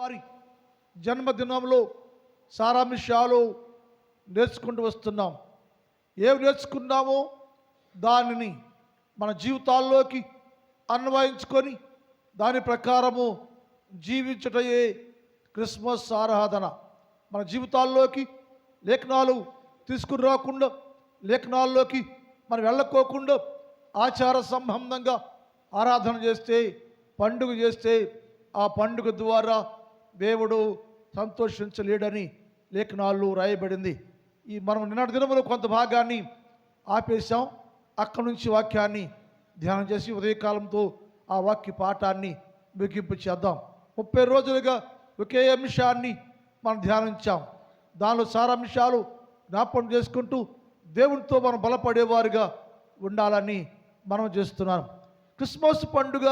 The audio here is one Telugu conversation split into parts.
వారి జన్మదినంలో సారాంశాలు నేర్చుకుంటూ వస్తున్నాం. ఏమి నేర్చుకున్నామో దానిని మన జీవితాల్లోకి అన్వయించుకొని దాని ప్రకారము జీవించుటయే క్రిస్మస్ ఆరాధన. మన జీవితాల్లోకి లేఖనాలు తీసుకుని రాకుండా, లేఖనాల్లోకి మనం వెళ్ళకోకుండా ఆచార సంబంధంగా ఆరాధన చేస్తే, పండుగ చేస్తే ఆ పండుగ ద్వారా దేవుడు సంతోషించలేడని లేఖనాల్లో రాయబడింది. మనం నిన్నటి దినములో కొంత భాగాన్ని ఆపేశాం. అక్కడి నుంచి వాక్యాన్ని ధ్యానం చేసి ఉదయకాలంతో ఆ వాక్య పాఠాన్ని ముగింపు చేద్దాం. 30 రోజులుగా ఒకే అంశాన్ని మనం ధ్యానించాం. దానిలో సారాంశాలు జ్ఞాపకం చేసుకుంటూ దేవునితో మనం బలపడేవారుగా ఉండాలని మనం చేస్తున్నాం. క్రిస్మస్ పండుగ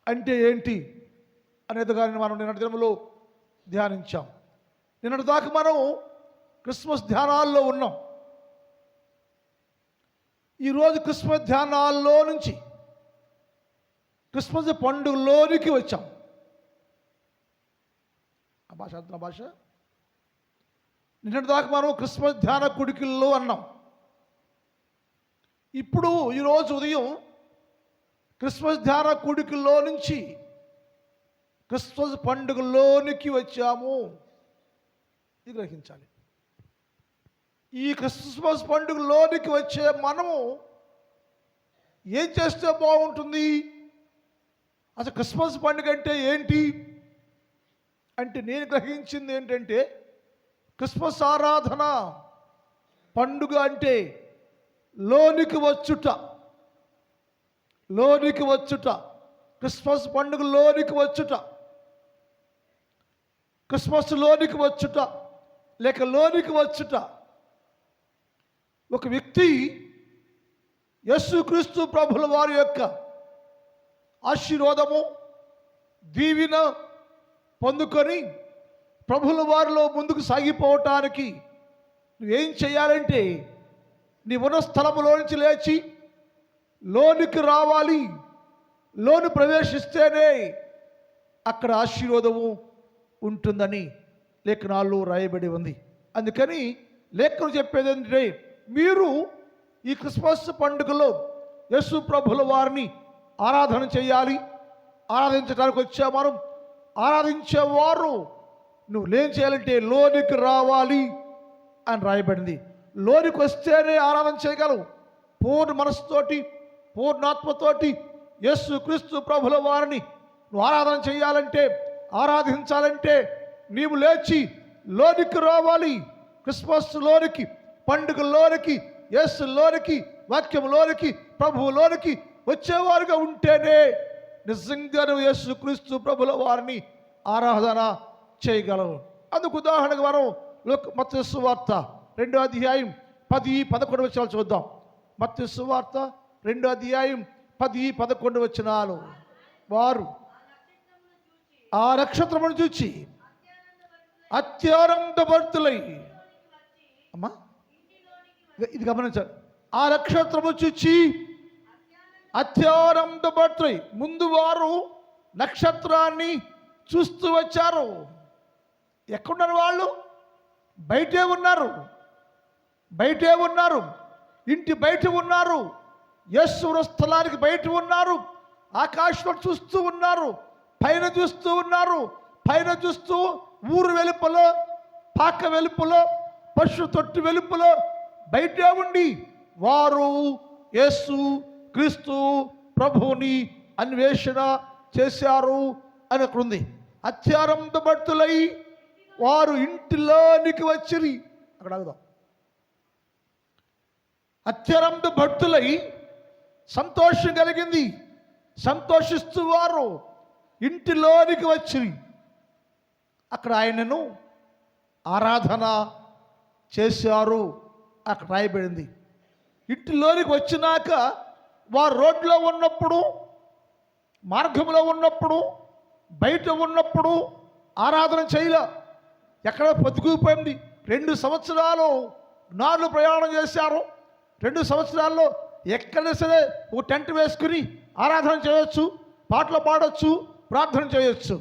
అంటే ఏంటి అనేది కానీ మనం నిన్నటి దినములో ధ్యానించాం. నిన్నటి దాకా మనం క్రిస్మస్ ధ్యానాల్లో ఉన్నాం. ఈరోజు క్రిస్మస్ ధ్యానాల్లో నుంచి క్రిస్మస్ పండుగలోనికి వచ్చాం. ఆ భాష అంటున్న భాష. నిన్నటి దాకా మనం క్రిస్మస్ ధ్యాన కుడికిల్లో అన్నాం. ఇప్పుడు ఈరోజు ఉదయం క్రిస్మస్ ధ్యాన కుడికిలో నుంచి క్రిస్మస్ పండుగలోనికి వచ్చాము. ఇది గ్రహించాలి. ఈ క్రిస్మస్ పండుగలోనికి వచ్చే మనము ఏం చేస్తే బాగుంటుంది? అసలు క్రిస్మస్ పండుగ అంటే ఏంటి అంటే నేను గ్రహించింది ఏంటంటే, క్రిస్మస్ ఆరాధన పండుగ అంటే లోనికి వచ్చుట, లోనికి వచ్చుట. క్రిస్మస్ పండుగ లోనికి వచ్చుట, క్రిస్మస్ లోనికి వచ్చుట లేక లోనికి వచ్చుట. ఒక వ్యక్తి యేసుక్రీస్తు ప్రభుల వారి యొక్క ఆశీర్వాదము, దీవెన పొందుకొని ప్రభుల వారిలో ముందుకు సాగిపోవటానికి నువ్వేం చేయాలంటే, నీ ఉన్న స్థలములో నుంచి లేచి లోనికి రావాలి. లోను ప్రవేశిస్తేనే అక్కడ ఆశీర్వాదము ఉంటుందని లేఖనాల్లో రాయబడి ఉంది. అందుకని లేఖనం చెప్పేది ఏంటంటే, మీరు ఈ క్రిస్మస్ పండుగలో యేసు ప్రభుల వారిని ఆరాధన చేయాలి. ఆరాధించడానికి వచ్చే మనం ఆరాధించేవారు నువ్వు ఏం చేయాలంటే లోనికి రావాలి అని రాయబడింది. లోనికి వస్తేనే ఆరాధన చేయగలవు. పూర్ణ మనసుతోటి, పూర్ణాత్మతోటి యేసు క్రీస్తు ప్రభుల వారిని నువ్వు ఆరాధన చేయాలంటే, ఆరాధించాలంటే నీవు లేచి లోనికి రావాలి. క్రిస్మస్ లోనికి, పండుగలోనికి, యేసులోనికి, వాక్యంలోనికి, ప్రభువులోనికి వచ్చేవారుగా ఉంటేనే నిజంగా నువ్వు యేసు క్రీస్తు ప్రభుల వారిని ఆరాధన చేయగలవు. అందుకు ఉదాహరణకు మనం మత్తయి సువార్త 2వ అధ్యాయం 10-11 వచనాలు చూద్దాం. మత్తయి సువార్త 2వ అధ్యాయం 10-11 వచనాలు. వారు ఆ నక్షత్రమును చూచి అత్యానందభరితులై, అమ్మా ఇది గమనించాలి, ఆ నక్షత్రము చూచి అత్యానందభరితులై. ముందు వారు నక్షత్రాన్ని చూస్తూ వచ్చారు. ఎక్కడున్నారు వాళ్ళు? బయటే ఉన్నారు, బయటే ఉన్నారు, ఇంటి బయట ఉన్నారు, యేసు స్థలానికి బయట ఉన్నారు, ఆకాశంలో చూస్తూ ఉన్నారు, పైన చూస్తూ ఉన్నారు. పైన చూస్తూ ఊరు వెలుపలో, పాక వెలుపలో, పశు తొట్టి వెలుపలో బయటే ఉండి వారు యేసు క్రీస్తు ప్రభువుని అన్వేషణ చేశారు అని అక్కడ ఉంది. అత్యానందభరితులై వారు ఇంటిలోనికి వచ్చిరి. అక్కడ ఆగుదాం. అత్యానందభరితులై సంతోషం కలిగింది. సంతోషిస్తూ వారు ఇంటిలోనికి వచ్చిరి. అక్కడ ఆయనను ఆరాధన చేశారు అక్కడ రాయబడింది. ఇంటిలోనికి వచ్చినాక వారు రోడ్లో ఉన్నప్పుడు, మార్గంలో ఉన్నప్పుడు, బయట ఉన్నప్పుడు ఆరాధన చేయలే. ఎక్కడ పొద్దుకుపోయింది. 2 సంవత్సరాలు నాలుగు ప్రయాణం చేశారు. 2 సంవత్సరాల్లో ఎక్కడ సరే ఒక టెంట్ వేసుకుని ఆరాధన చేయొచ్చు, పాటలు పాడొచ్చు, ప్రార్థన చేయొచ్చు.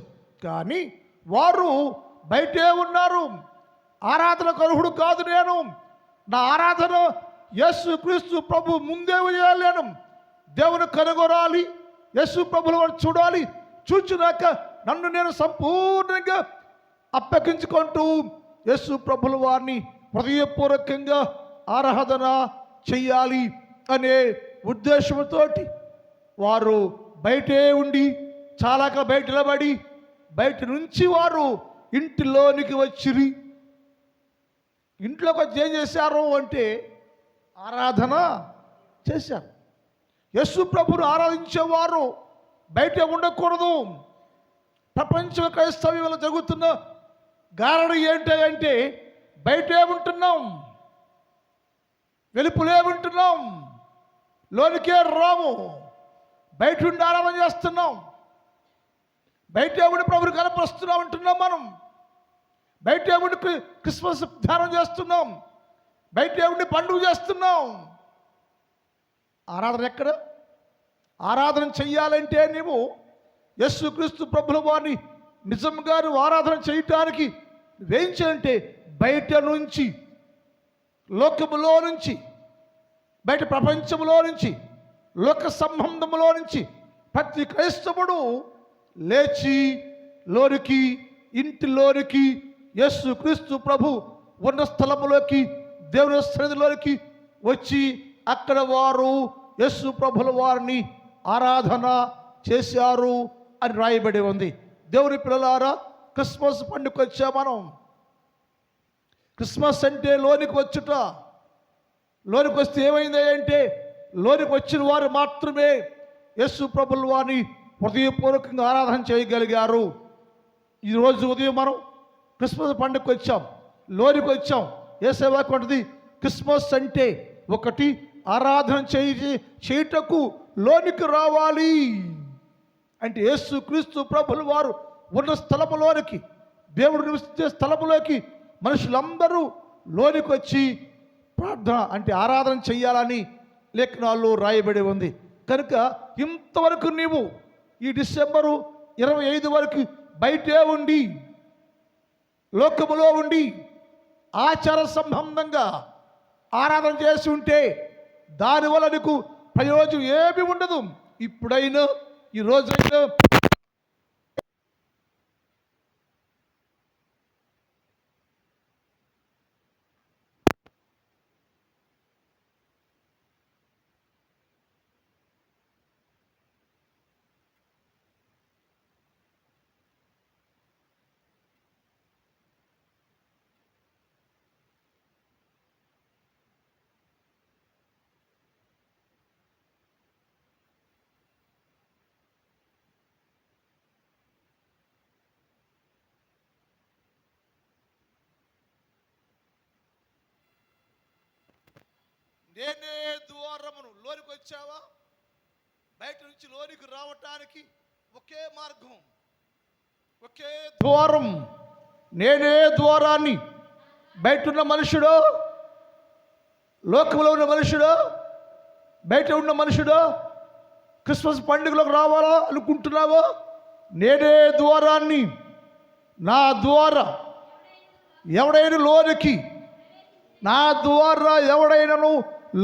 కానీ వారు బయటే ఉన్నారు. ఆరాధనకు అర్హుడు కాదు నేను, నా ఆరాధన యేసు క్రీస్తు ప్రభు ముందే చేయాలి, నేను దేవుని కనుగొనాలి, యేసు ప్రభుల వారు చూడాలి, చూచినాక నన్ను నేను సంపూర్ణంగా అప్పగించుకుంటూ యేసు ప్రభుల వారిని హృదయపూర్వకంగా ఆరాధన చెయ్యాలి అనే ఉద్దేశంతో వారు బయటే ఉండి చాలా బయట నిలబడి బయట నుంచి వారు ఇంటిలోనికి వచ్చిరి. ఇంట్లోకి వచ్చి ఏం చేశారు అంటే ఆరాధన చేశారు. యేసు ప్రభుని ఆరాధించేవారు బయట ఉండకూడదు. ప్రపంచ క్రైస్తవ్యంలో జరుగుతున్న గారడి ఏంటంటే బయటే ఉంటున్నాం, వెలుపులే ఉంటున్నాం, లోనికే రాము, బయట ఉండి ఆరాధన చేస్తున్నాం, బయటే ఉండి ప్రభుని కనపరుస్తున్నాం అంటున్నాం. మనం బయటే ఉండి క్రిస్మస్ ధ్యానం చేస్తున్నాం, బయటే ఉండి పండుగ చేస్తున్నాం. ఆరాధన ఎక్కడ? ఆరాధన చెయ్యాలంటే నీవు యేసుక్రీస్తు ప్రభుల వారిని నిజంగా ఆరాధన చేయటానికి వేయించాలంటే బయట నుంచి, లోకములో నుంచి, బయట ప్రపంచంలో నుంచి, లోక సంబంధములో నుంచి ప్రతి క్రైస్తవుడు లేచి లోనికి, ఇంటిలోనికి, యేసుక్రీస్తు ప్రభు ఉన్న స్థలములోకి, దేవుని సన్నిధిలోకి వచ్చి అక్కడ వారు యేసు ప్రభుల వారిని ఆరాధన చేశారు అని రాయబడి ఉంది. దేవుని పిల్లలారా, క్రిస్మస్ పండుగ వచ్చా మనం. క్రిస్మస్ అంటే లోనికి వచ్చుట. లోనికి వస్తే ఏమైంది అంటే లోనికి వచ్చిన వారు మాత్రమే యేసు ప్రభుల వారిని హృదయపూర్వకంగా ఆరాధన చేయగలిగారు. ఈరోజు ఉదయం మనం క్రిస్మస్ పండుగకు వచ్చాం, లోనికి వచ్చాం. యేసయ్య వాక్యం అంటది క్రిస్మస్ అంటే ఒకటి ఆరాధన చేయుటకు లోనికి రావాలి. అంటే యేసు క్రీస్తు ప్రభుల వారు ఉన్న స్థలములోనికి, దేవుడు నివసించే స్థలములోకి మనుషులందరూ లోనికి వచ్చి ప్రార్థన అంటే ఆరాధన చెయ్యాలని లేఖనాల్లో రాయబడి ఉంది. కనుక ఇంతవరకు నీవు ఈ డిసెంబరు 25 వరకు బయటే ఉండి, లోకములో ఉండి ఆచార సంబంధంగా ఆరాధన చేసి ఉంటే దానివల్ల నీకు ప్రయోజనం ఏమీ ఉండదు. ఇప్పుడైనా ఈ రోజైనా నేనే ద్వారమును. లోనికి వచ్చావా? బయట నుంచి లోనికి రావటానికి ఒకే మార్గం, ఒకే ద్వారం. నేనే ద్వారాన్ని. బయట ఉన్న మనుషుడు, లోకంలో ఉన్న మనుషుడు, బయట ఉన్న మనుషుడు క్రిస్మస్ పండుగలోకి రావాలా అనుకుంటున్నావా? నేనే ద్వారాన్ని. నా ద్వారా ఎవడైనా లోనికి, నా ద్వారా ఎవడైనాను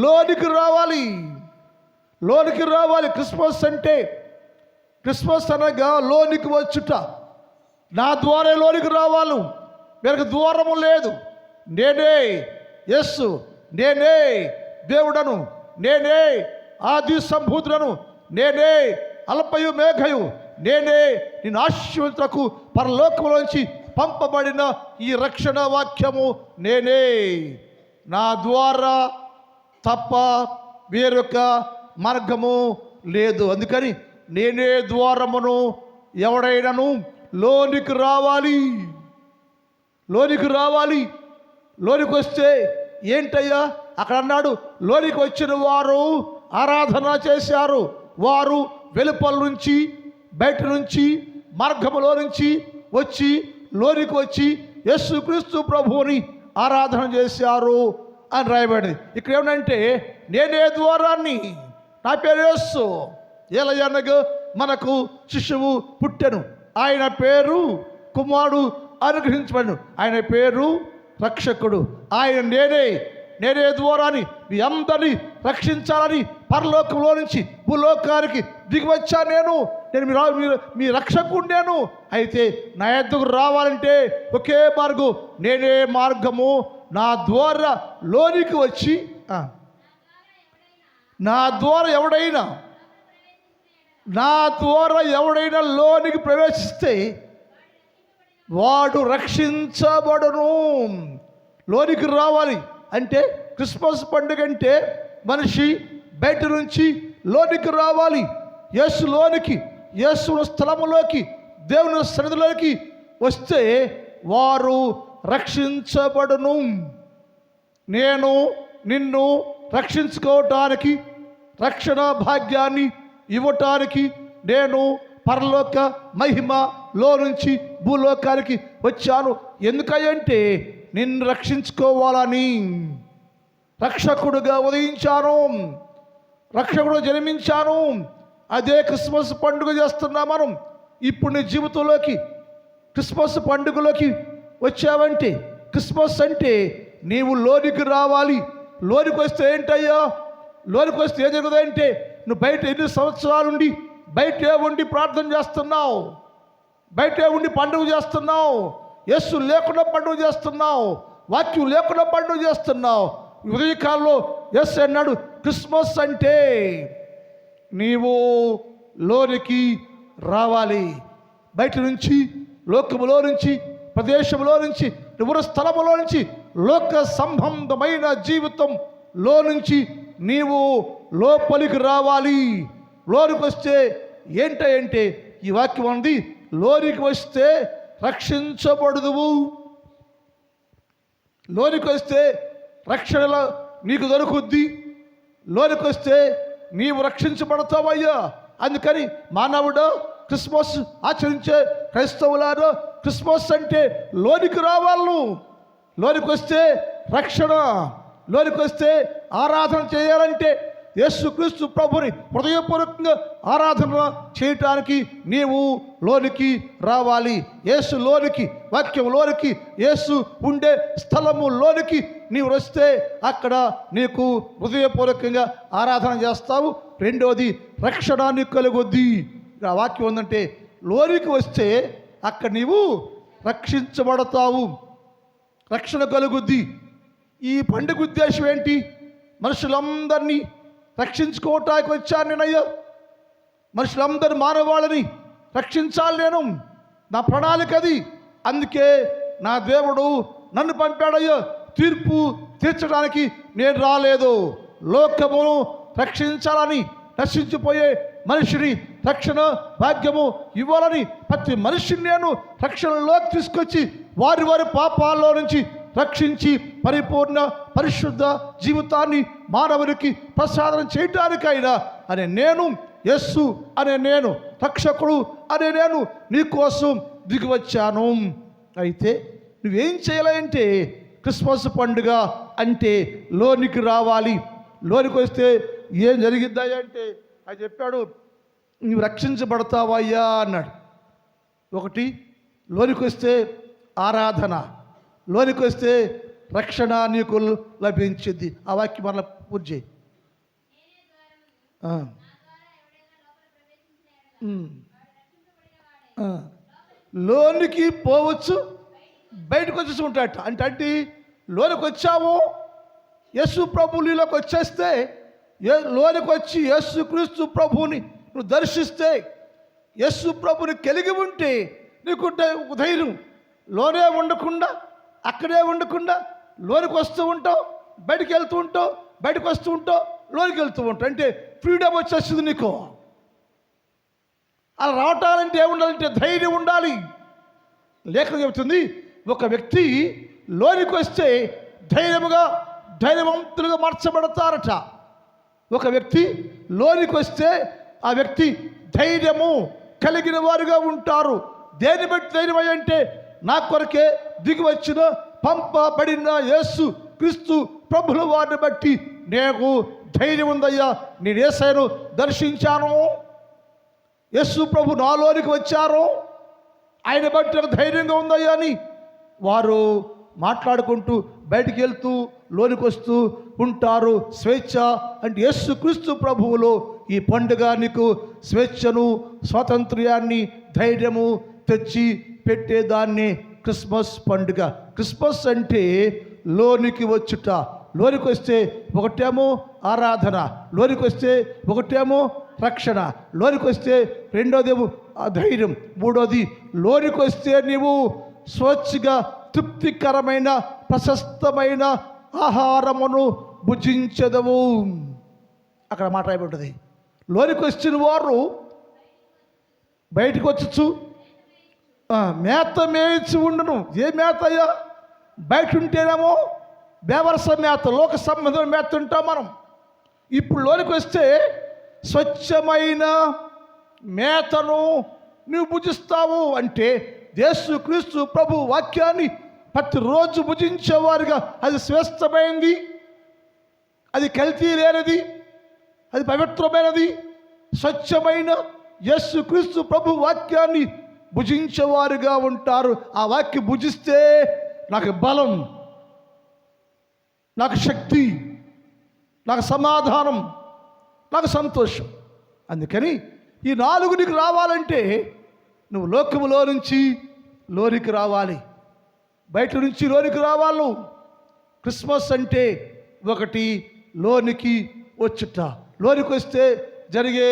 లోనికి రావాలి, లోనికి రావాలి. క్రిస్మస్ అంటే, క్రిస్మస్ అనగా లోనికి వచ్చుట. నా ద్వారా లోనికి రావాలి, వేరొక ద్వారము లేదు. నేనే యేసు, నేనే దేవుడను, నేనే ఆది సంభూతుడను, నేనే అల్పయు మేఘయు, నేనే నిన్ను ఆశీర్వదించుటకు పరలోకములోంచి పంపబడిన ఈ రక్షణ వాక్యము నేనే. నా ద్వారా తప్ప వేరొక మార్గము లేదు. అందుకని నేనే ద్వారమును, ఎవడైనాను లోనికి రావాలి, లోనికి రావాలి. లోనికి వస్తే ఏంటయ్యా అక్కడ అన్నాడు, లోనికి వచ్చిన వారు ఆరాధన చేశారు. వారు వెలుపల నుంచి, బయట నుంచి, మార్గములో నుంచి వచ్చి లోనికి వచ్చి యేసుక్రీస్తు ప్రభువుని ఆరాధన చేశారు అని రాయబడింది. ఇక్కడ ఏమంటే నేనే ద్వారాన్ని, నా పేరు యేసు. ఏలయనగా మనకు శిశువు పుట్టెను, ఆయన పేరు కుమారుడు అనుగ్రహించబడను. ఆయన పేరు రక్షకుడు. ఆయన నేనే ద్వారాని మీ అందరినీ రక్షించాలని పరలోకంలో నుంచి భూలోకానికి దిగివచ్చా. నేను మీ రక్షకుడు నేను. అయితే నా ఎద్దుకు రావాలంటే ఒకే మార్గం, నేనే మార్గము. నా ద్వారా లోనికి వచ్చి నా ద్వారా ఎవడైనా లోనికి ప్రవేశిస్తే వాడు రక్షించబడును. లోనికి రావాలి అంటే క్రిస్మస్ పండుగ అంటే మనిషి బయట నుంచి లోనికి రావాలి. యేసు స్థలములోకి, దేవుని సన్నిధిలోకి వస్తే వారు రక్షించబడును. నేను నిన్ను రక్షించుకోవటానికి, రక్షణ భాగ్యాన్ని ఇవ్వటానికి నేను పరలోక మహిమలో నుంచి భూలోకానికి వచ్చాను. ఎందుకంటే నిన్ను రక్షించుకోవాలని. రక్షకుడుగా ఉదయించాను, రక్షకుడు జన్మించాను. అదే క్రిస్మస్ పండుగ చేస్తున్నాం మనం. ఇప్పుడు నీ జీవితంలోకి క్రిస్మస్ పండుగలోకి వచ్చావంటే, క్రిస్మస్ అంటే నీవు లోనికి రావాలి. లోనికి వస్తే ఏంటయ్యా? లోనికి వస్తే ఏం జరుగుతుందంటే, నువ్వు బయట ఎన్ని సంవత్సరాలుండి బయటే ఉండి ప్రార్థన చేస్తున్నావు, బయటే ఉండి పండుగ చేస్తున్నావు, యేసు లేకుండా పండుగ చేస్తున్నావు, వాక్యం లేకుండా పండుగ చేస్తున్నావు. ఉదయకాలంలో యేసు అన్నాడు, క్రిస్మస్ అంటే నీవు లోనికి రావాలి. బయట నుంచి, లోకములో నుంచి, ప్రదేశంలో నుంచి, ఎవరి స్థలములో నుంచి, లోక సంబంధమైన జీవితంలో నుంచి నీవు లోపలికి రావాలి. లోనికి వస్తే ఏంటంటే ఈ వాక్యం ఉంది, లోనికి వస్తే రక్షించబడదువు. లోనికి వస్తే రక్షణ నీకు దొరుకుద్ది. లోనికి వస్తే నీవు రక్షించబడతావయ్యా. అందుకని మానవుడు క్రిస్మస్ ఆచరించే క్రైస్తవులారు క్రిస్మస్ అంటే లోనికి రావాలను. లోనికి వస్తే రక్షణ, లోనికి వస్తే ఆరాధన చేయాలంటే యేసుక్రీస్తు ప్రభుని హృదయపూర్వకంగా ఆరాధన చేయటానికి నీవు లోనికి రావాలి. యేసు లోనికి, వాక్యం లోనికి, యేసు ఉండే స్థలము లోనికి నీవు వస్తే అక్కడ నీకు హృదయపూర్వకంగా ఆరాధన చేస్తావు. రెండవది రక్షణ నీకు కలుగుద్ది. ఆ వాక్యం ఉందంటే లోనికి వస్తే అక్కడ నీవు రక్షించబడతావు, రక్షణ కలుగుద్ది. ఈ పండుగ ఉద్దేశం ఏంటి? మనుషులందరినీ రక్షించుకోవటానికి వచ్చాను నేనయ్యా. మనుషులందరి మానవాళ్ళని రక్షించాలి నేను. నా ప్రణాళిక అది. అందుకే నా దేవుడు నన్ను పంపాడయ్యా. తీర్పు తీర్చడానికి నేను రాలేదు. లోకమును రక్షించాలని, నశించిపోయే మనిషిని రక్షణ భాగ్యము ఇవ్వాలని ప్రతి మనిషిని నేను రక్షణలోకి తీసుకొచ్చి వారి పాపాల్లో నుంచి రక్షించి పరిపూర్ణ పరిశుద్ధ జీవితాన్ని మానవునికి ప్రసాదం చేయటానికైనా అనే నేను, యేసు అనే నేను, రక్షకుడు అనే నేను నీకోసం దిగివచ్చాను. అయితే నువ్వేం చేయాలంటే క్రిస్మస్ పండుగ అంటే లోనికి రావాలి. లోనికి వస్తే ఏం జరిగిద్దా అంటే అది చెప్పాడు, నువ్వు రక్షించబడతావయ్యా అన్నాడు. ఒకటి, లోనికి వస్తే ఆరాధన, లోనికి వస్తే రక్షణ నీకు లభించింది. ఆ వాక్యం మరలా పూర్తి చేయి. లోనికి పోవచ్చు, బయటకు వచ్చేసి ఉంటాడట. అంటే లోనికి వచ్చావు, యేసు ప్రభువులోకి వచ్చేస్తే, లోనికి వచ్చి యేసుక్రీస్తు ప్రభువుని నువ్వు దర్శిస్తే, యేసు ప్రభుని కలిగి ఉంటే నీకు ధైర్యం. లోనే ఉండకుండా, అక్కడే ఉండకుండా లోనికి వస్తూ ఉంటావు, బయటికి వెళ్తూ ఉంటావు, బయటకు వస్తూ ఉంటావు, లోనికి వెళ్తూ ఉంటావు. అంటే ఫ్రీడమ్ వచ్చేస్తుంది నీకు. అలా రావటాలంటే ఏముండాలంటే ధైర్యం ఉండాలి. లేఖనం చెబుతుంది, ఒక వ్యక్తి లోనికి వస్తే ధైర్యవంతులుగా మార్చబడతారట. ఒక వ్యక్తి లోనికి వస్తే ఆ వ్యక్తి ధైర్యము కలిగిన వారుగా ఉంటారు. దేని బట్టి ధైర్యం అంటే, నా కొరకే దిగి వచ్చిన పంపబడిన యేసు క్రీస్తు ప్రభుల వారిని బట్టి నేను ధైర్యం ఉందయ్యా. నేను యేసయ్యను దర్శించాను, యేసు ప్రభు నాలోనికి వచ్చారు, ఆయన బట్టి నాకు ధైర్యంగా ఉందయ్యా అని వారు మాట్లాడుకుంటూ బయటికి వెళ్తూ లోనికి వస్తూ ఉంటారు. స్వేచ్ఛ అంటే యేసుక్రీస్తు ప్రభువులో ఈ పండుగ నీకు స్వేచ్ఛను, స్వాతంత్ర్యాన్ని, ధైర్యము తెచ్చి పెట్టేదాన్ని క్రిస్మస్ పండుగ. క్రిస్మస్ అంటే లోనికి వచ్చుట. లోనికి వస్తే ఒకటేమో ఆరాధన, లోనికి వస్తే ఒకటేమో రక్షణ, లోనికి వస్తే రెండోదేమో ధైర్యం, మూడోది లోనికి వస్తే నీవు స్వచ్ఛగా తృప్తికరమైన ప్రశస్తమైన ఆహారమును భుజించదవు. అక్కడ మాట రాయబడ్డది. లోనికి వచ్చిన వారు బయటకు వచ్చచ్చు మేత మేయించి ఉండును. ఏ మేత అయ్యా? బయట ఉంటేనేమో బేవరస మేత, లోక సంబంధమైన మేత ఉంటాం మనం. ఇప్పుడు లోనికి వస్తే స్వచ్ఛమైన మేతను నువ్వు భుజిస్తావు. అంటే యేసుక్రీస్తు ప్రభు వాక్యాన్ని ప్రతిరోజు భుజించేవారుగా అది శ్రేష్టమైనది, అది కల్తీ లేనిది, అది పవిత్రమైనది, స్వచ్ఛమైన యేసుక్రీస్తు ప్రభు వాక్యాన్ని భుజించేవారుగా ఉంటారు. ఆ వాక్యం భుజిస్తే నాకు బలం, నాకు శక్తి, నాకు సమాధానం, నాకు సంతోషం. అందుకని ఈ నాలుగు నీకు రావాలంటే నువ్వు లోకములో నుంచి లోనికి రావాలి, బయట నుంచి లోనికి రావాలి. క్రిస్మస్ అంటే ఒకటి లోనికి వచ్చుట. లోనికి వస్తే జరిగే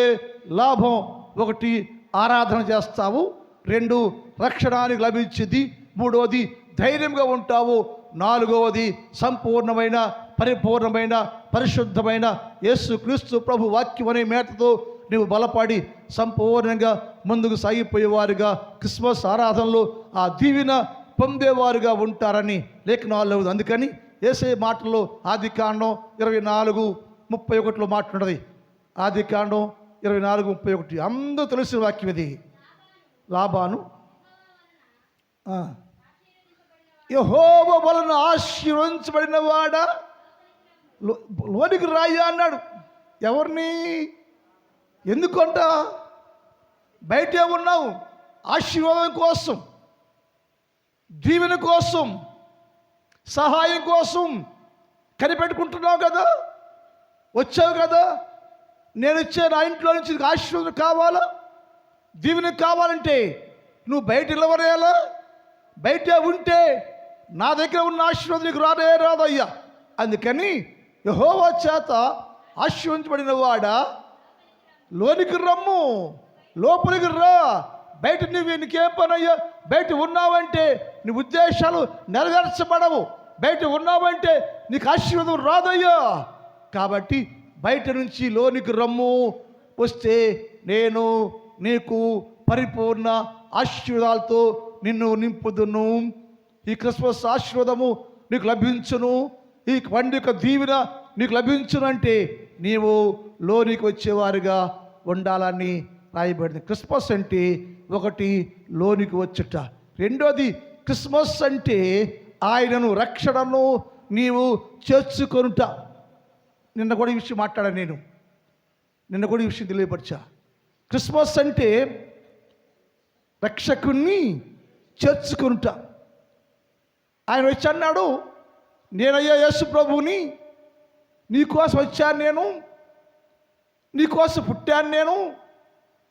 లాభం ఒకటి ఆరాధన చేస్తావు, రెండు రక్షణానికి లభించింది, మూడవది ధైర్యంగా ఉంటావు, నాలుగవది సంపూర్ణమైన పరిపూర్ణమైన పరిశుద్ధమైన యేసుక్రీస్తు ప్రభు వాక్యం అనే మేతతో నీవు బలపడి సంపూర్ణంగా ముందుకు సాగిపోయేవారుగా క్రిస్మస్ ఆరాధనలో ఆ దీవెన పొందేవారుగా ఉంటారని లేఖనాల్లో ఉంది. అందుకని యేసయ్య మాటల్లో ఆదికాండం 24:31 మాట్లాడది. ఆదికాండం 24:31 అందరూ తెలిసిన వాక్యం ఇది. లాబాను యెహోవా వలన ఆశీర్వదించబడిన వాడా లోనికి రాయ్యా అన్నాడు. ఎవరిని? ఎందుకంట? బయటే ఉన్నావు, ఆశీర్వాదం కోసం, దీవెన కోసం, సహాయం కోసం కనిపెట్టుకుంటున్నావు కదా, వచ్చావు కదా. నేను వచ్చే నా ఇంట్లో నుంచి ఆశీర్వాదం కావాలా, దీవెన కావాలంటే నువ్వు బయట నిలవరేయాలా. బయట ఉంటే నా దగ్గర ఉన్న ఆశీర్వాదం నీకు రానే రాదయ్యా. అందుకని యెహోవా చేత ఆశీర్వదించబడిన వాడా లోనికి రమ్ము, లోపలికి రా. బయట నీకేం పనయ్యా? బయట ఉన్నావంటే నీ ఉద్దేశాలు నెరవేర్చబడవు, బయట ఉన్నావంటే నీకు ఆశీర్వాదం రాదయ్యా. కాబట్టి బయట నుంచి లోనికి రమ్ము. వస్తే నేను నీకు పరిపూర్ణ ఆశీర్వాదాలతో నిన్ను నింపుదును. ఈ క్రిస్మస్ ఆశీర్వాదము నీకు లభించును, ఈ పండుగ దీవెన నీకు లభించునంటే నీవు లోనికి వచ్చేవారుగా ఉండాలని రాయబడింది. క్రిస్మస్ అంటే ఒకటి లోనికి వచ్చుట, రెండోది క్రిస్మస్ అంటే ఆయనను రక్షణను నీవు చేర్చుకొనుట. నిన్న కూడా ఈ విషయం మాట్లాడాను నేను, నిన్న కూడా ఈ విషయం తెలియపరిచా. క్రిస్మస్ అంటే రక్షకుణ్ణి చేర్చుకొనుట. ఆయన వచ్చి అన్నాడు, నేనయ్యా యేసు ప్రభువుని, నీకోసం వచ్చాను నేను, నీకోసం పుట్టాను నేను,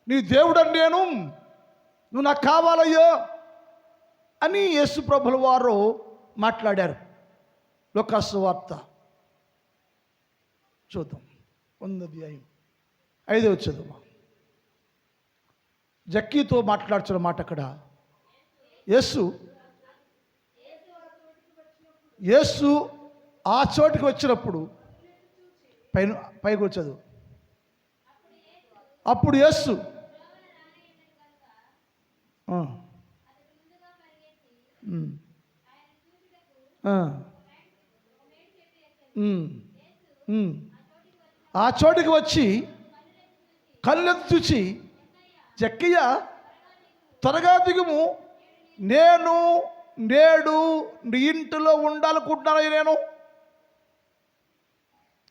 నీ దేవుడని నేను, నువ్వు నాకు కావాలయ్యో అని యేసు ప్రభుల వారు మాట్లాడారు. లోకాసు వార్త చూద్దాం, 1:5 చదువు. జక్కీతో మాట్లాడుతున్న మాట అక్కడ. యేసు ఆ చోటికి వచ్చినప్పుడు పైకి చదువు. అప్పుడు యేసు ఆ చోటికి వచ్చి కళ్ళెత్తి చూచి, జక్కయ్య త్వరగా దిగుము, నేను నేడు నీ ఇంటిలో ఉండాలనుకుంటున్నాను. నేను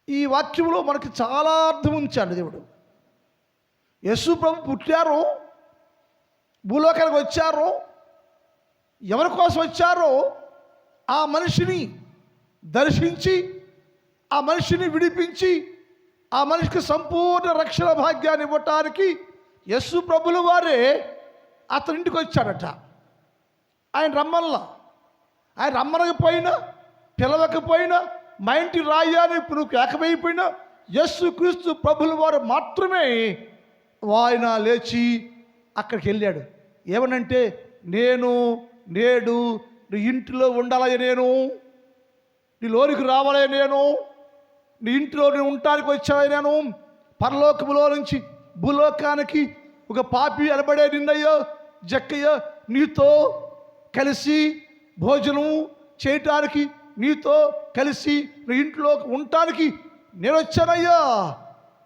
ఈ వాక్యంలో మనకి చాలా అర్థం ఉంచాడు దేవుడు. యేసు ప్రభు పుట్టారు, భూలోకానికి వచ్చారు, ఎవరి కోసం వచ్చారో ఆ మనిషిని దర్శించి, ఆ మనిషిని విడిపించి, ఆ మనిషికి సంపూర్ణ రక్షణ భాగ్యాన్ని ఇవ్వటానికి యేసు ప్రభుల వారే అతని ఇంటికి వచ్చాడట. ఆయన రమ్మనకపోయినా, పిలవకపోయినా, మా ఇంటి రాయాని ఇప్పుడు నువ్వు ఏకమైపోయినా యేసు క్రీస్తు ప్రభుల వారు మాత్రమే ఆయన లేచి అక్కడికి వెళ్ళాడు. ఏమనంటే, నేను నేడు నీ ఇంటిలో ఉండాలయ్య, నేను నీ లోనికి రావాలయ్య, నేను నీ ఇంటిలో నేను ఉండటానికి వచ్చానయ్య, నేను పరలోకములో నుంచి భూలోకానికి ఒక పాపి అనబడే నిన్నయ్యో జక్కయ్య నీతో కలిసి భోజనం చేయటానికి, నీతో కలిసి నీ ఇంట్లో ఉండటానికి నేను వచ్చానయ్యా.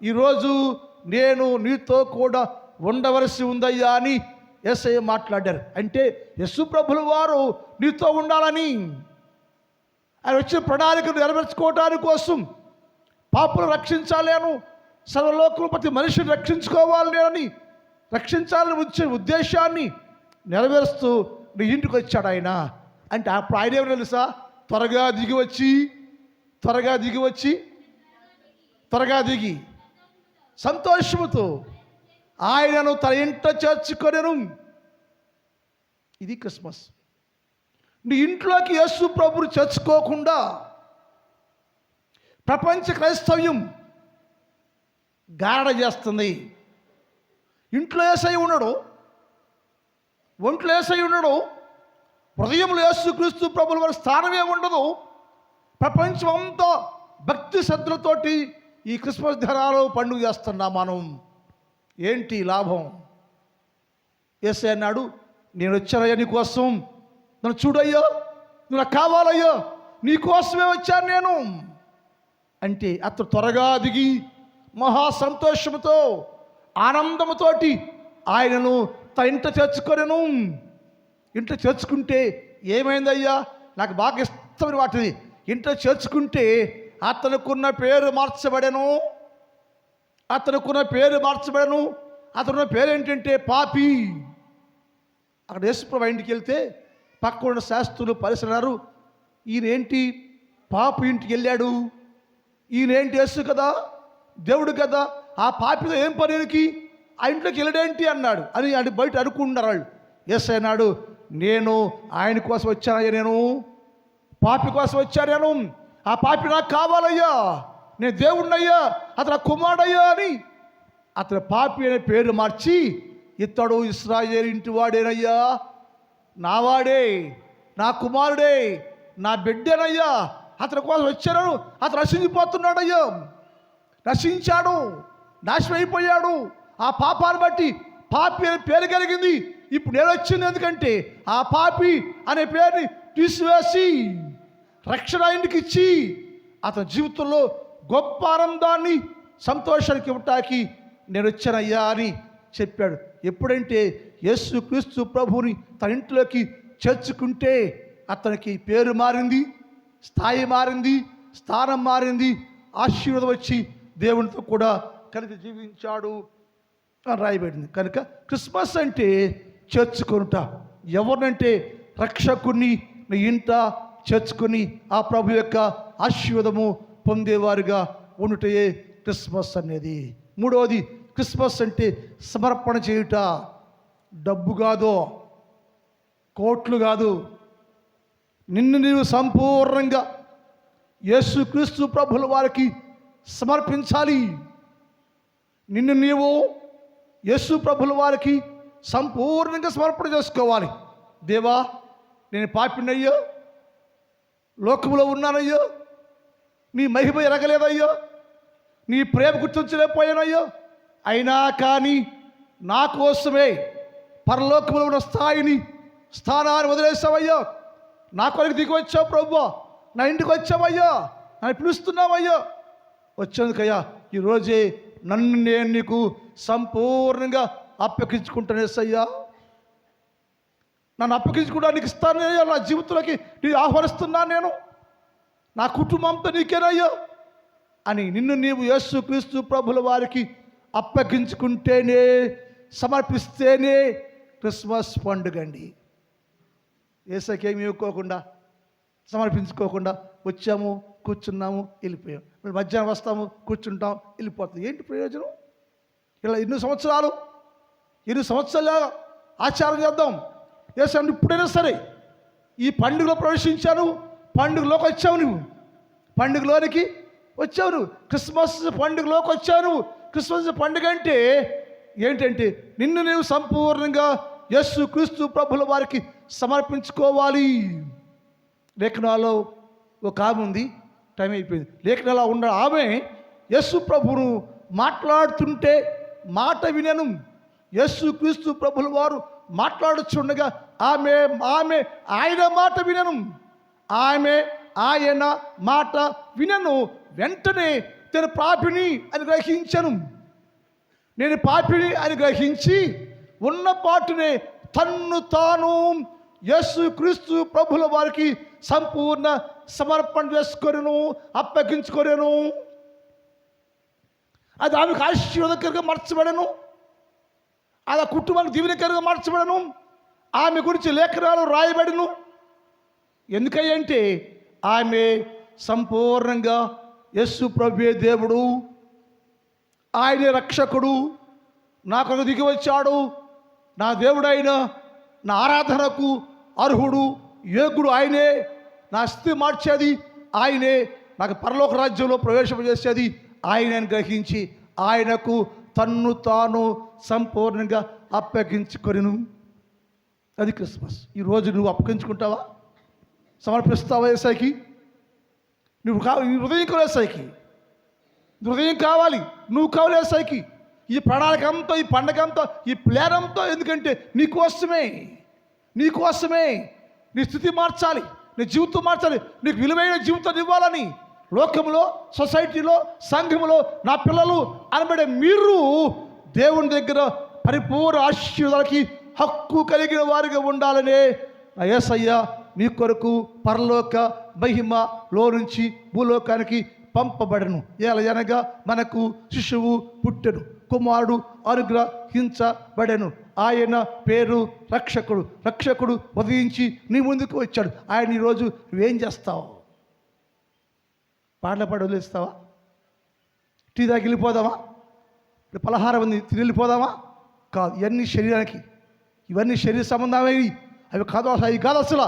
ఈరోజు నేను నీతో కూడా ఉండవలసి ఉందయ్యా అని యేసయ్య మాట్లాడారు. అంటే యేసు ప్రభుల వారు నీతో ఉండాలని, ఆయన వచ్చిన ప్రణాళికను నెరవేర్చుకోవడానికి కోసం, పాపులను రక్షించాలేను, సర్వలోకంలో ప్రతి మనిషిని రక్షించుకోవాలి నేనని, రక్షించాలని వచ్చే ఉద్దేశాన్ని నెరవేరుస్తూ నీ ఇంటికి వచ్చాడు ఆయన. అంటే అప్పుడు ఆయన ఏమో తెలుసా, త్వరగా దిగి సంతోషముతో ఆయనను తన ఇంట చేర్చుకొనెను. ఇది క్రిస్మస్. నీ ఇంట్లోకి యేసు ప్రభువుని చేర్చుకోకుండా ప్రపంచ క్రైస్తవ్యం గారడ చేస్తుంది. ఇంట్లో యేసయ్య ఉన్నాడు, ఒంట్లో యేసయ్య ఉన్నాడు, హృదయంలో యేసు క్రీస్తు ప్రభుల వారి స్థానమే ఉండదు. ప్రపంచం అంతా భక్తి శ్రద్ధలతోటి ఈ క్రిస్మస్ దినాలు పండుగ చేస్తున్నాం మనం. ఏంటి లాభం? యేసయ్య అన్నాడు, నేను వచ్చానయ్యా నీ కోసం, నన్ను చూడయ్యా, నువ్వు నాకు కావాలయ్యా, నీ కోసమే వచ్చాను నేను అంటే అతను త్వరగా దిగి మహా సంతోషంతో ఆనందముతోటి ఆయనను తన ఇంట చేర్చుకొనెను. ఇంట చేర్చుకుంటే ఏమైందయ్యా, నాకు బాగా ఇష్టమైన వాటిది. ఇంట చేర్చుకుంటే అతనుకున్న పేరు మార్చబడెను. అతనుకున్న పేరు ఏంటంటే పాపి. అక్కడ యేసుప్రభు ఇంటికి వెళ్తే పక్కన శాస్త్రులు పరిసరారు, ఈయనేంటి పాపి ఇంటికి వెళ్ళాడు, ఈయనేంటి యేసు కదా, దేవుడు కదా, ఆ పాపితో ఏం పనికి ఆ ఇంట్లోకి వెళ్ళడేంటి అన్నాడు అని బయట అనుకుంటున్నారు వాళ్ళు. యేసయ్య అన్నాడు, నేను ఆయన కోసం వచ్చానయ్యా, నేను పాపి కోసం వచ్చాను, ఆ పాపి నాకు కావాలయ్యా, నేను దేవుడినయ్యా, అతను కుమారుడయ్యా అని అతను పాపి అనే పేరు మార్చి, ఇతడు ఇశ్రాయేలు ఇంటి వాడేనయ్యా, నావాడే, నా కుమారుడే, నా బిడ్డేనయ్యా, అతని కోసం వచ్చాను, అతను నశించిపోతున్నాడయ్యా, నశించాడు, నాశనం అయిపోయాడు. ఆ పాపాన్ని బట్టి పాపి అనే పేరు కలిగింది. ఇప్పుడు నేను వచ్చింది ఎందుకంటే ఆ పాపి అనే పేరుని తీసివేసి రక్షణ ఇంటికి ఇచ్చి అతని జీవితంలో గొప్ప ఆనందాన్ని, సంతోషానికి ఇవ్వటానికి నేను వచ్చానయ్యా అని చెప్పాడు. ఎప్పుడంటే యేసు క్రీస్తు ప్రభువుని తన ఇంట్లోకి చేర్చుకుంటే అతనికి పేరు మారింది, స్థాయి మారింది, స్థానం మారింది, ఆశీర్వాదం వచ్చి దేవునితో కూడా కలిసి జీవించాడు అని రాయబడింది. కనుక క్రిస్మస్ అంటే చేర్చుకొనుట. ఎవరినంటే రక్షకుని నీ ఇంట చేర్చుకొని ఆ ప్రభు యొక్క ఆశీర్వాదము పొందేవారుగా ఉండుటయే క్రిస్మస్ అనేది. మూడవది, క్రిస్మస్ అంటే సమర్పణ చేయుట. డబ్బు కాదు, కోట్లు కాదు, నిన్ను నీవు సంపూర్ణంగా యేసుక్రీస్తు ప్రభుల వారికి సమర్పించాలి. నిన్ను నీవు యేసు ప్రభుల వారికి సంపూర్ణంగా సమర్పణ చేసుకోవాలి. దేవా, నేను పాపినయ్యో, లోకములో ఉన్నానయ్యో, నీ మహిమ ఎరగలేదయ్యో, నీ ప్రేమ గుర్తించలేకపోయానయ్యో, అయినా కానీ నా కోసమే పరలోకములో ఉన్న స్థానాన్ని వదిలేసావయ్యో, నా కొరకు దిగి వచ్చావు ప్రభువా, నా ఇంటికి వచ్చావయ్యా, నన్ను పిలుస్తున్నావయ్యా. వచ్చేందుకయ్యా ఈరోజే నన్ను నేను నీకు సంపూర్ణంగా అప్పగించుకుంటానేసయ్యా, నన్ను అప్పగించుకోవడానికి ఇస్తానయ్యా, నా జీవితంలోకి నేను ఆహ్వానిస్తున్నాను, నేను నా కుటుంబంతో నీకేనయ్యా అని నిన్ను నీవు యేసు క్రీస్తు ప్రభుల వారికి అప్పగించుకుంటేనే, సమర్పిస్తేనే క్రిస్మస్ పండుగ అండి. యేసయ్యకి ఏమి ఇవ్వకోకుండా సమర్పించుకోకుండా వచ్చాము, కూర్చున్నాము, వెళ్ళిపోయాం. మళ్ళీ మధ్యాహ్నం వస్తాము, కూర్చుంటాం, వెళ్ళిపోతాం. ఏంటి ప్రయోజనం? ఇలా ఎన్ని సంవత్సరాలు ఆచారం చేద్దాం. యేసయ్య ఇప్పుడైనా సరే ఈ పండుగలో ప్రవేశించాను, పండుగలోకి వచ్చావు, నువ్వు పండుగలోనికి వచ్చావు, నువ్వు క్రిస్మస్ పండుగలోకి వచ్చావు. నువ్వు క్రిస్మస్ పండుగ అంటే ఏంటంటే నిన్ను నీవు సంపూర్ణంగా యేసు క్రీస్తు ప్రభుల వారికి సమర్పించుకోవాలి. లేఖనాల్లో ఒక ఆమె ఉంది, టైం అయిపోయింది. లేఖనాల్లో ఉన్న ఆమె యేసు ప్రభువును మాట్లాడుతుంటే మాట వినను. యేసు క్రీస్తు ప్రభుల వారు మాట్లాడుచుండగా ఆమె ఆయన మాట వినను. ఆయన మాట వినను. వెంటనే నేను పాపిని అని గ్రహించను. నేను పాపిని అని గ్రహించి ఉన్న పాటునే తన్ను తాను యేసు క్రీస్తు ప్రభుల వారికి సంపూర్ణ సమర్పణ చేసుకొనెను, అప్పగించుకొనెను. అది ఆమెకు ఆశీర్వాదకరంగా మార్చబడను, అది ఆ కుటుంబానికి దీవెనకరంగా మార్చబడను. ఆమె గురించి లేఖనాలు రాయబడిను. ఎందుకంటే ఆమె సంపూర్ణంగా యేసు ప్రభువే దేవుడు, ఆయనే రక్షకుడు, నా కొరకు దిగి వచ్చాడు, నా దేవుడైన నా ఆరాధనకు అర్హుడు, యోగ్యుడు ఆయనే, నా స్థితి మార్చేది ఆయనే, నాకు పరలోక రాజ్యంలో ప్రవేశింపజేసేది ఆయనే అని గ్రహించి ఆయనకు తన్ను తాను సంపూర్ణంగా అప్పగించుకొనెను. అది క్రిస్మస్. ఈరోజు నువ్వు అప్పగించుకుంటావా? సమర్పిస్తావా యేసయ్యకి? నువ్వు నీ హృదయం కావాలి యేసయ్యకి, హృదయం కావాలి, నువ్వు కావాలి యేసయ్యకి. ఈ ప్రణాళిక అంతా, ఈ పండగ అంతా, ఈ ప్లాన్ అంతా ఎందుకంటే నీకోసమే నీ స్థితి మార్చాలి, నీ జీవితం మార్చాలి, నీకు విలువైన జీవితాన్ని ఇవ్వాలని. లోకంలో, సొసైటీలో, సంఘంలో నా పిల్లలు అనబడే మీరు దేవుని దగ్గర పరిపూర్ణ ఆశీర్వాదాలకి హక్కు కలిగిన వారిగా ఉండాలనే నా యేసయ్య మీ కొరకు పరలోక మహిమలో నుంచి భూలోకానికి పంపబడను. ఎలాగనగా మనకు శిశువు పుట్టెను, కుమారుడు అనుగ్రహించబడెను, ఆయన పేరు రక్షకుడు ఉదయించి నీ ముందుకు వచ్చాడు. ఆయన ఈరోజు నువ్వేం చేస్తావు? పాటలు పాడి వదిలేస్తావా? టీ దాకా వెళ్ళిపోదామా? పలహారం ఉంది తిని వెళ్ళిపోదామా? కాదు. ఇవన్నీ శరీర సంబంధమైనవి, అవి కాదు అసలు.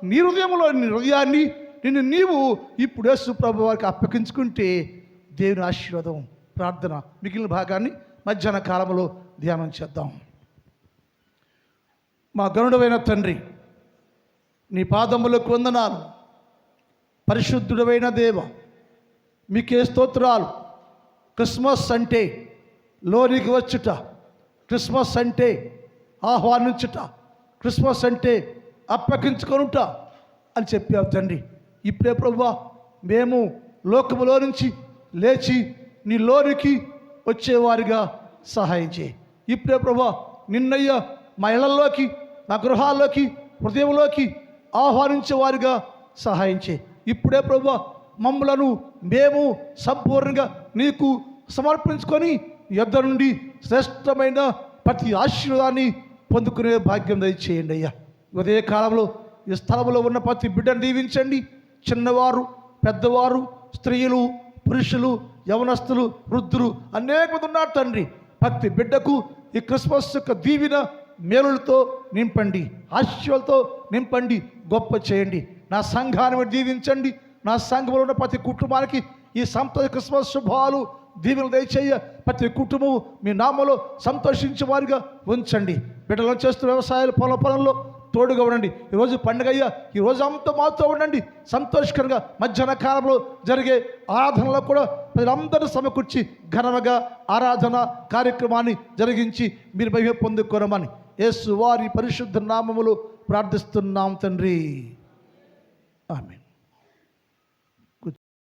నీ హృదయంలో నీ హృదయాన్ని నిన్ను నీవు ఇప్పుడు యేసు ప్రభు వారికి అప్పగించుకుంటే దేవుని ఆశీర్వాదం. ప్రార్థన మిగిలిన భాగాన్ని మధ్యాహ్న కాలంలో ధ్యానం చేద్దాం. మా గరుడవైన తండ్రి, నీ పాదములకు వందనాలు. పరిశుద్ధుడవైన దేవ, మీకే స్తోత్రాలు. క్రిస్మస్ అంటే లోనికి వచ్చుట, క్రిస్మస్ అంటే ఆహ్వానించుట, క్రిస్మస్ అంటే అప్పగించుకొనుట అని చెప్పావు తండ్రి. ఇప్పుడే ప్రభువా మేము లోకములో నుంచి లేచి నీ లోనికి వచ్చేవారిగా సహాయం చేయి. ఇప్పుడే ప్రభువా నిన్నయ్య మా ఇళ్లలోకి, మా గృహాల్లోకి, హృదయంలోకి ఆహ్వానించేవారిగా సహాయం చేయి. ఇప్పుడే ప్రభువా మమ్మలను మేము సంపూర్ణంగా నీకు సమర్పించుకొని యొద్ద నుండి శ్రేష్టమైన ప్రతి ఆశీర్వాదాన్ని పొందుకునే భాగ్యం దయచేయండి అయ్యా. ఉదయ కాలంలో ఈ స్థలంలో ఉన్న ప్రతి బిడ్డను దీవించండి. చిన్నవారు, పెద్దవారు, స్త్రీలు, పురుషులు, యవనస్తులు, వృద్ధులు అనేక మంది ఉన్నారు తండ్రి. ప్రతి బిడ్డకు ఈ క్రిస్మస్ యొక్క దీవెన మేలులతో నింపండి, ఆశీస్సులతో నింపండి, గొప్ప చేయండి. నా సంఘాన్ని దీవించండి. నా సంఘంలో ఉన్న ప్రతి కుటుంబానికి ఈ సంపద క్రిస్మస్ శుభాలు దీవెనలు దయచేయ. ప్రతి కుటుంబం మీ నామంలో సంతోషించే వారిగా ఉంచండి. బిడ్డలను చేస్తున్న వ్యవసాయాలు, పొలంలో తోడుగా ఉండండి. ఈరోజు పండుగ అయ్యా, ఈరోజు అంతా మాతో ఉండండి. సంతోషకరంగా మధ్యాహ్న కాలంలో జరిగే ఆరాధనలో కూడా ప్రజలందరూ సమకూర్చి ఘనముగా ఆరాధన కార్యక్రమాన్ని జరిగించి మీరు మహిమ పొందుకోరమని యేసు వారి పరిశుద్ధ నామములో ప్రార్థిస్తున్నాం తండ్రి. ఆమేన్.